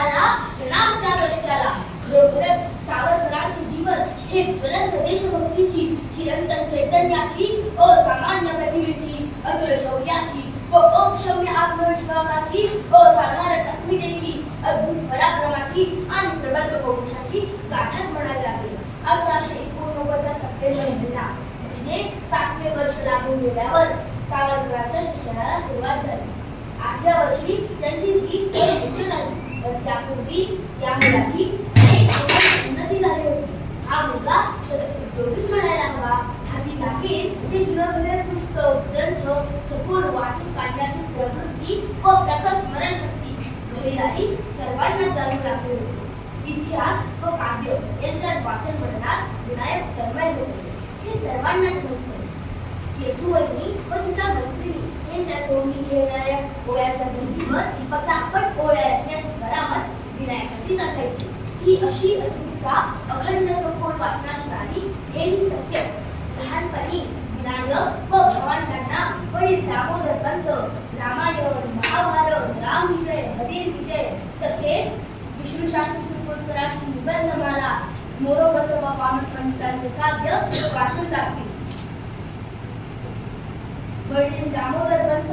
झाला नाम त्या कष्टाला. खरोखरच सावरकरांचे जीवन हे ज्वलंत देशभक्तीची, चिरंतन चैतन्याची, असामान्य प्रतिमेची, अतुल शौर्याची व अक्षम्य आत्मविश्वासाची, असाधारण अस्मितेची, अद्भुत पराक्रमाची आणि प्रबल पौरुषाची गाथाच म्हणावी लागेल. 1889चा सप्टेंबर महिना म्हणजे 7वे वर्ष लागून गेल्यावर सावरकरांच्या शिक्षणाला सुरुवात झाली. 8व्या वर्षी त्यांची रीत पूर्ण झाली, पण त्यापूर्वी या मुलाची एक उन्नती झाली होती. हा मुलगा उद्योगीच म्हणायला हवा. हाती लागेल ते जुनं पुस्तक, ग्रंथ सखोल वाचून काढण्याची प्रवृत्ती व प्रखर स्मरणशक्ती घरीदारी सर्वांना जाणू लागली होती. इतिहास व काव्य यांच्यात वाचन मननात विनायक तन्मय होते. हे सर्वांनाच माहीत झाले. येसुवैनी व तिच्या मैत्रिणी यांच्या तोंडी खेळणाऱ्या ओळ्याच्या भिंतीवर पटापट ओळ्या रचण्याची करामत विनायकाचीच असायची. ही अशी अद्भुतता, अखंड सखोल वाचनाची गाणी हेही सत्य. लहानपणी विनायक व भावंडांना वडील दामोदर पंत रामायण, महाभारत, रामविजय, हरिविजय तसेच विष्णुशास्त्री चिपळूणकरांची निबंधमाला, मोरोपंत व पंडितांचे काव्य वाचून लागली. वडील दामोदर पंत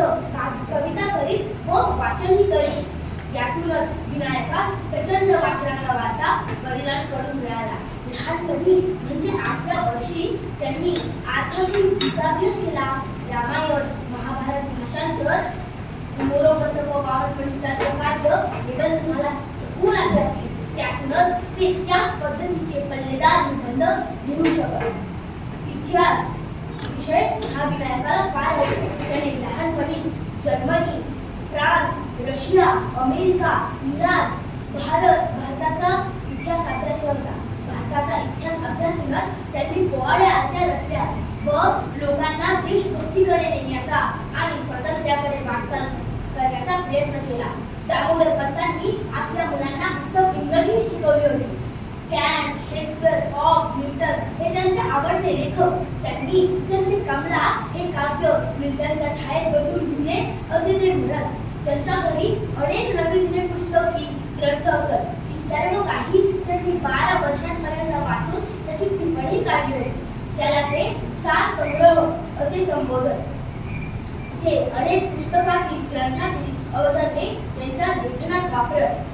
कविता करीत व वाचनही करीत. यातूनच विनायकास प्रचंड वाचनाचा वारसा वडिलांकडून मिळाला. लहानपणी म्हणजे 8व्या वर्षी त्यांनी आत्मशील गीताभ्यास केला. रामायण, महाभारत भाषांतर, मोरोपंत व पंडितांचे काव्य निबंधमाला सखोल अभ्यास केला. त्यातूनच ते त्याच पद्धतीचे पल्लेदार निबंध लिहू शकत. इतिहास विषय हा विनायकाला फार आवडतो. त्याने लहानपणी Germany, France, Russia, America, Iran, भारताचा इतिहास अभ्यासला होता. भारताचा इतिहास अभ्यासूनच त्यांनी पोवाड्या आरत्या रचल्या व लोकांना देशभक्तीकडे नेण्याचा आणि स्वातंत्र्याकडे वाटचाल करण्याचा प्रयत्न केला. दामोदर पंतांनी आपल्या मुलांना उत्तम इंग्रजी शिकवली होती. स्कॅन, शेक्सपियर, ऑफ, मिल्टन हे त्यांचे आवडते लेखक. त्यांनी त्यांचे कमला हे काव्य मिल्टनच्या छायेत बसून लिहिले असे ते म्हणत. त्यांच्या घरी अनेक नवी जुने पुस्तकी, ग्रंथ असत. ती सर्व काही त्यांनी 12 वर्षांपर्यंत वाचून त्याची टिप्पणी काढली होती. त्याला ते सारसंग्रह असे संबोधत. ते अनेक पुस्तकातील, ग्रंथातील अवतरणे त्यांच्या लेखनात वापरत.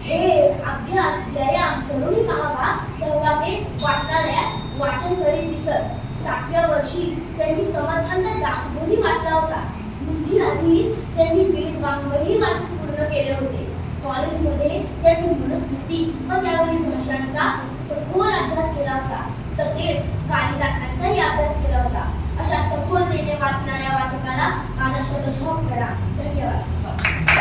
खेळ, अभ्यास, व्यायाम करूनही पाहावा तेव्हा ते वाचनालयात वाचन करीत दिसत. 7व्या वर्षी त्यांनी समर्थांचा दासबोधी वाचला होता. म्हणजे आधीच त्यांनी वेदवाङ्मयही वाचून पूर्ण केले होते. कॉलेजमध्ये त्यांनी मनुस्मृती व त्यावरील भाषणांचा सखोल अभ्यास केला होता. तसेच कालिदासांचाही अभ्यास